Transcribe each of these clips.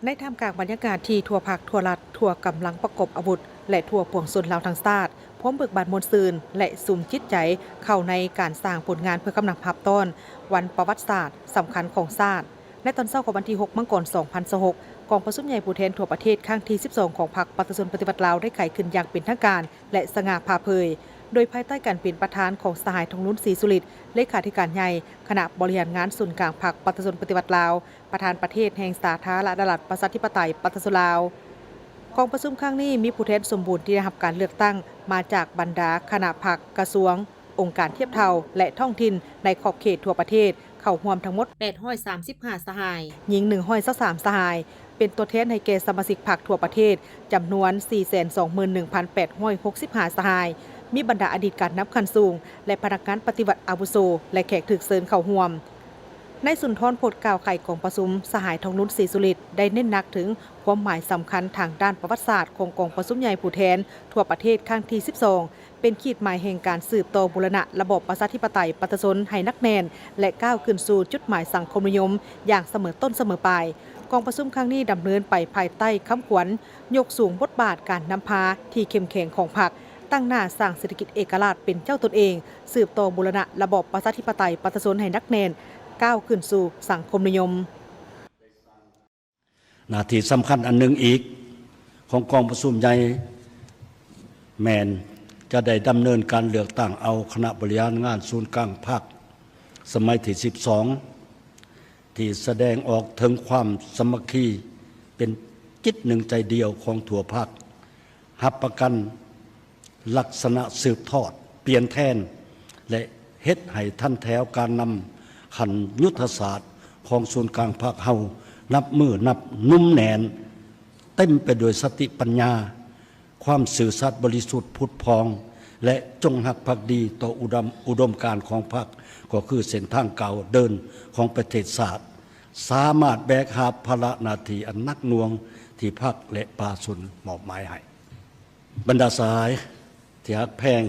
ในท่ามกลางบรรยากาศที่ทั่วภาคทั่วรัฐทั่วกำลังประกบอาวุธและทั่วปวงชนลาวทั้งชาติพร้อมเบิกบานมวลซืนและสุ่มจิตใจเข้าในการสร้างผลงานเพื่อกำลังภาพต้นวันประวัติศาสตร์สำคัญของชาติในตอนเช้าของวันที่ 6 มังกร 2026กองประชุมใหญ่ผู้แทนทั่วประเทศครั้งที่ 12 ของพรรคประชาชนปฏิวัติลาวได้ไขขึ้นอย่างเป็นทางการและสง่าผ่าเผยโดยภายใต้การเป็นประธานของสหายทองลุ้นศรีสุริตเลขาธิการใหญ่คณะบริหารงานศูนย์กลางพรรคประชาชนปฏิวัติลาวประธานประเทศแห่งสาธารณรัฐประชาธิปไตยประชาชนลาวกองประชุมครั้งนี้มีผู้แทนสมบูรณ์ที่ได้รับการเลือกตั้งมาจากบรรดาคณะพรรคกระทรวงองค์การเทียบเท่าและท้องถิ่นในขอบเขตทั่วประเทศเข้าร่วมทั้งหมด835สหายหญิง123สหายเป็นตัวแทนให้แก่สมาชิกพรรคทั่วประเทศจำนวน 421,865 สหายมีบรรดาอดีตการนับคันสูงและพนักงานปฏิบัติอาวุโสและแขกถึกเชิญเข้าร่วมในสุนทรโพธิ์กล่าวไขของประชุมสหายทองลุ้นศรีสุริตได้เน้นหนักถึงความหมายสำคัญทางด้านประวัติศาสตร์ของกองประชุมใหญ่ผู้แทนทั่วประเทศครั้งที่ 12เป็นขีดหมายแห่งการสืบต่อบูรณะระบบประชาธิปไตยประชาชนให้นักแน่นและก้าวขึ้นสู่จุดหมายสังคมนิยมอย่างเสมอต้นเสมอปลายกองประชุมครั้งนี้ดำเนินไปภายใต้คำขวัญยกสูงบทบาทการนำพาที่เข้มแข็งของพรรคตั้งหน้าสร้างเศรษฐกิจเอกราชเป็นเจ้าตนเองสืบต่อบูรณะระบบประชาธิปไตยประชาชนให้นักแน่นก้าวขึ้นสู่สังคมนิยมหน้าที่สำคัญอันหนึ่งอีกของกองประชุมใหญ่แมนจะได้ดำเนินการเลือกตั้งเอาคณะบริหารงานศูนย์กลางภาคสมัยที่ 12ที่แสดงออกถึงความสามัคคีเป็นจิตหนึ่งใจเดียวของทั่วภาครับประกันลักษณะสืบทอดเปลี่ยนแทนและเฮ็ดให้ท่านแถวการนำขันยุทธศาสตร์ของศูนย์กลางภาคเฮานับมือนับนุ่มแน่นเต็มไปด้วยสติปัญญาความสื่อสัตย์บริสุทธิ์ผุดพองและจงหักภักดีต่ออุดมการณ์ของพรรคก็คือเส้นทางเก่าเดินของประเทศชาติสามารถแบกหาบภาระหน้าที่อันหนักหน่วงที่พรรคและประชาชนมอบหมายให้บรรดาสายที่ฮักแพง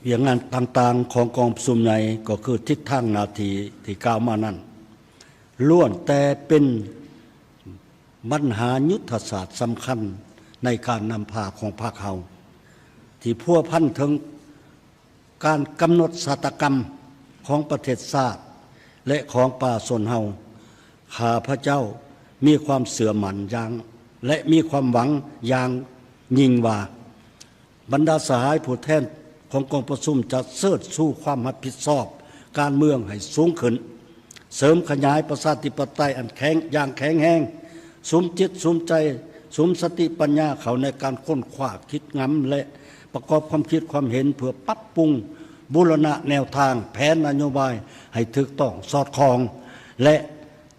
เวียงงานต่างๆของกองประชุมใหญ่ก็คือทิศทางหน้าที่ที่กล่าวมานั้นล้วนแต่เป็นปัญหายุทธศาสตร์สำคัญในการนำพาของพรรคเฮาที่พัวพันถึงการกำหนดชะตากรรมของประเทศชาติและของประชาชนเฮาข้าพเจ้ามีความเสื่อมั่นอย่างและมีความหวังอย่างยิ่งว่าบรรดาสหายผู้แทนของกองประชุมจะเสิร์ชสู่ความรับผิดชอบการเมืองให้สูงขึ้นเสริมขยายประชาธิปไตยอันแข็งอย่างแข็งแรงสุมจิตสุมใจสุมสติปัญญาเขาในการค้นคว้าคิดงำและประกอบความคิดความเห็นเพื่อปรับปรุงบูรณะแนวทางแผนนโยบายให้ถูกต้องสอดคล้องและ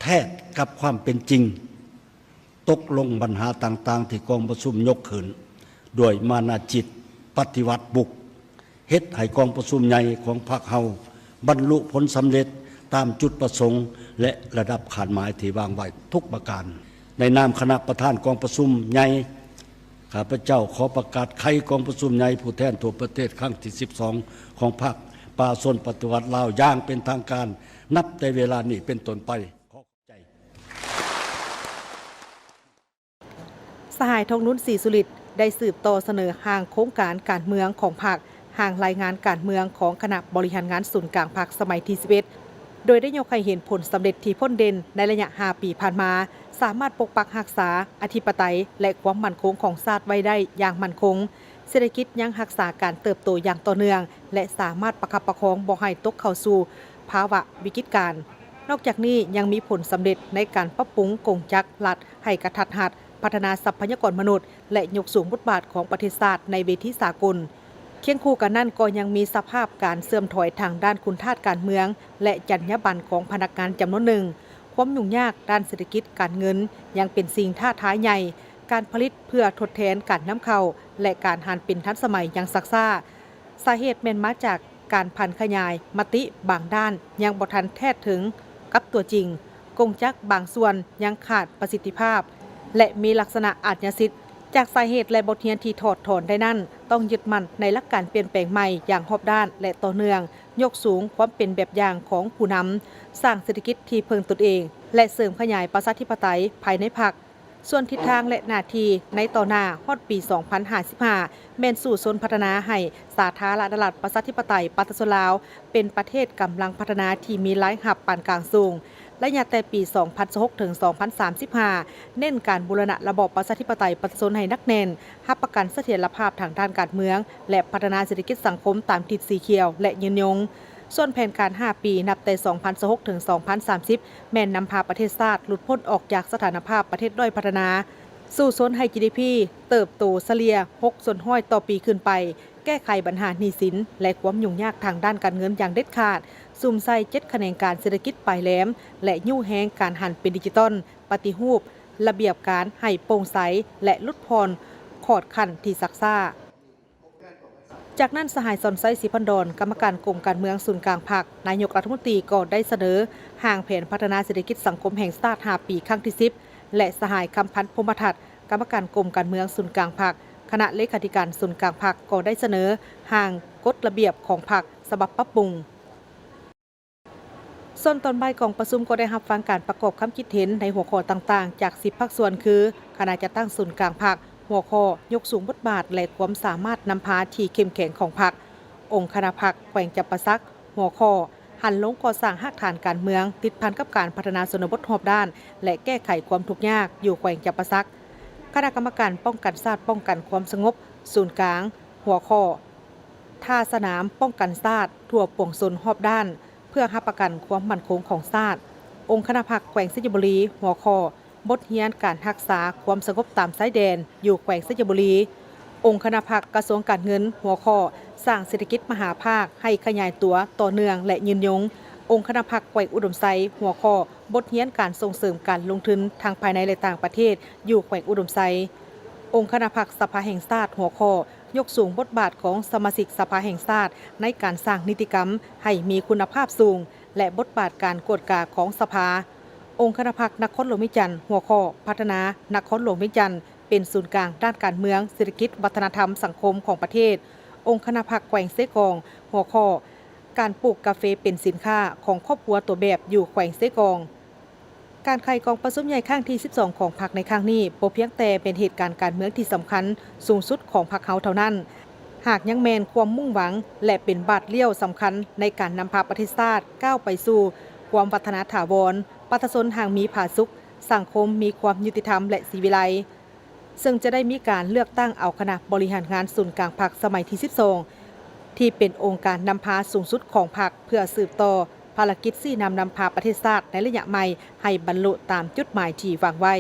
แท้กับความเป็นจริงตกลงปัญหาต่างๆที่กองประชุมยกขึ้นด้วยมานะจิตปฏิวัติบุกเฮ็ดให้กองประชุมใหญ่ของพรรคเฮาบรรลุผลสำเร็จตามจุดประสงค์และระดับขานหมายที่วางไว้ทุกประการในนามคณะประธานกองประชุมใหญ่ข้าพเจ้าขอประกาศไขกองประชุมใหญ่ผู้แทนทั่วประเทศครั้งที่ 12ของพรรคประชาชนปฏิวัติลาวอย่างเป็นทางการนับแต่เวลานี้เป็นต้นไปขอบใจสหายทองลุ้นศรีสุริตได้สืบต่อเสนอห่างโครงการการเมืองของพรรคห่างรายงานการเมืองของคณะบริหารงานศูนย์กลางพรรคสมัยที่ 11โดยได้ยกให้เห็นผลสำเร็จที่พ้นเด่นในระยะ 5 ปีผ่านมาสามารถปกปักรักษาอธิปไตยและความมั่นคงของชาติไว้ได้อย่างมั่นคงเศรษฐกิจยังรักษาการเติบโตอย่างต่อเนื่องและสามารถประคับประคองบ่ให้ตกเข้าสู่ภาวะวิกฤตการณ์นอกจากนี้ยังมีผลสำเร็จในการปรับปรุงกงจักรรัฐให้กระทัดรัดพัฒนาทรัพยากรมนุษย์และยกสูงบทบาทของประเทศชาติในเวทีสากลเคียงคู่กันนั้นก็ยังมีสภาพการเสื่อมถอยทางด้านคุณทาสการเมืองและจรรยาบรรณของพนักงานจำนวนหนึ่งความยุ่งยากด้านเศรษฐกิจการเงินยังเป็นสิ่งท้าทายใหญ่การผลิตเพื่อทดแทนการนำเข้าและการหันเป็นทันสมัยอย่างซักซ่าสาเหตุแม่นมาจากการพันขยายมติบางด้านยังบ่ทันแท้ถึงกับตัวจริงกงจักรบางส่วนยังขาดประสิทธิภาพและมีลักษณะอาชญาสิทธิ์จากสาเหตุและบทเรียนที่ถอดถอนได้นั้นต้องยึดมั่นในหลักการเปลี่ยนแปลงใหม่อย่างรอบด้านและต่อเนื่องยกสูงความเป็นแบบอย่างของผู้นำสร้างเศรษฐกิจที่เพิ่งตนเองและเสริมขยายประชาธิปไตยภายในพรรค ส่วนทิศทางและหน้าที่ในต่อหน้าฮอดปี 2055 แม่นสู่ชนพัฒนาให้สาธารณรัฐประชาธิปไตยปฏิรูปลาวเป็นประเทศกำลังพัฒนาที่มีรายรับปานกลางสูงและยาแต่ปี 2016 ถึง 2035 เน้นการบูรณะระบอบประชาธิปไตยปฏิรูปให้นักแน่นรับประกันเสถียรภาพทางด้านการเมืองและพัฒนาเศรษฐกิจสังคมตามทิศสีเขียวและยืนยงส่วนแผนการ 5 ปีนับแต่ 2016 ถึง 2030 แม่นนำพาประเทศชาติหลุดพ้นออกจากสถานภาพประเทศด้อยพัฒนาสู่โซนให้ GDP เติบโตเฉลี่ย 6% ต่อปีขึ้นไปแก้ไขปัญหาหนี้สินและความยุ่งยากทางด้านการเงินอย่างเด็ดขาดซุ่มใส่7คะแนนการเศรษฐกิจปลายแหลมและยู่แฮงการหันเป็นดิจิตอลปฏิรูประเบียบการให้โปร่งใสและลดพรขอดขันที่ซักซ่าจากนั้นสหายสอนไซศรีพันดอนกรรมการกรมการเมืองศูนย์กลางพรรคนายกรัฐมนตรีก็ได้เสนอห่างแผนพัฒนาเศรษฐกิจสังคมแห่งชาติ5 ปีครั้งที่ 10และสหายคำพันธ์พรหมทัศน์กรรมการกรมการเมืองศูนย์กลางพรรคคณะเลขาธิการศูนย์กลางพรรคก็ได้เสนอห่างกฎระเบียบของพรรคฉบับปรับปรุงส่วนตอนบ่ายกองประชุมก็ได้รับฟังการประกอบคำคิดเห็นในหัวข้อต่างๆจาก10ภาคส่วนคือคณะจัดตั้งศูนย์กลางพรรคหัวข้อยกสูงบทบาทและความสามารถนำพาที่เข้มแข็งของพรรคองค์คณะพรรคแขวงจำปาสักหัวข้อหันลงก่อสร้างรากฐานการเมืองติดพันกับการพัฒนาชนบทรอบด้านและแก้ไขความทุกข์ยากอยู่แขวงจำปาสักคณะกรรมการป้องกันชาติป้องกันความสงบศูนย์กลางหัวข้อท่าสนามป้องกันชาติทั่วปวงชนรอบด้านเพื่อรับประกันความมั่นคงของชาติองค์คณะพรรคแขวงสระบุรีหัวข้อบทเรียนการรักษาความสงบตามชายแดนอยู่แขวงสระบุรีองค์คณะพรรคกระทรวงการเงินหัวข้อสร้างเศรษฐกิจมหาภาคให้ขยายตัวต่อเนื่องและยืนยงองค์คณะพรรคแขวงอุดมไซหัวข้อบทเรียนการส่งเสริมการลงทุนทางภายในและต่างประเทศอยู่แขวงอุดมไซองค์คณะพรรคสภาแห่งชาติหัวข้อยกสูงบทบาทของสมาชิกสภาแห่งชาติในการสร้างนิติกรรมให้มีคุณภาพสูงและบทบาทการกวดกาของสภาองค์คณะพรรคนครหลวงเวียงจันทร์หัวข้อพัฒนานครหลวงเวียงจันทร์เป็นศูนย์กลางด้านการเมืองเศรษฐกิจวัฒนธรรมสังคมของประเทศองค์คณะพรรคแขวงเซกองหัวข้อการปลูกกาแฟเป็นสินค้าของครอบครัวตัวแบบอยู่แขวงเซกองการไขกองประชุมใหญ่ครั้งที่ 12 ของพรรคในครั้งนี้บ่เพียงแต่เป็นเหตุการณ์การเมืองที่สำคัญสูงสุดของพรรคเฮาเท่านั้นหากยังแมนความมุ่งหวังและเป็นบาทเลี้ยวสำคัญในการนำพาประเทศชาติก้าวไปสู่ความพัฒนาถาวรประชาชนห่างมีผาสุขสังคมมีความยุติธรรมและศรีวิไลซึ่งจะได้มีการเลือกตั้งเอาคณะบริหารงานศูนย์กลางพรรคสมัยที่ 12 ที่เป็นองค์การนำพาสูงสุดของพรรคเพื่อสืบต่อภารกิจ4นำพาประเทศชาติในระยะใหม่ให้บรรลุตามจุดหมายที่วางไว้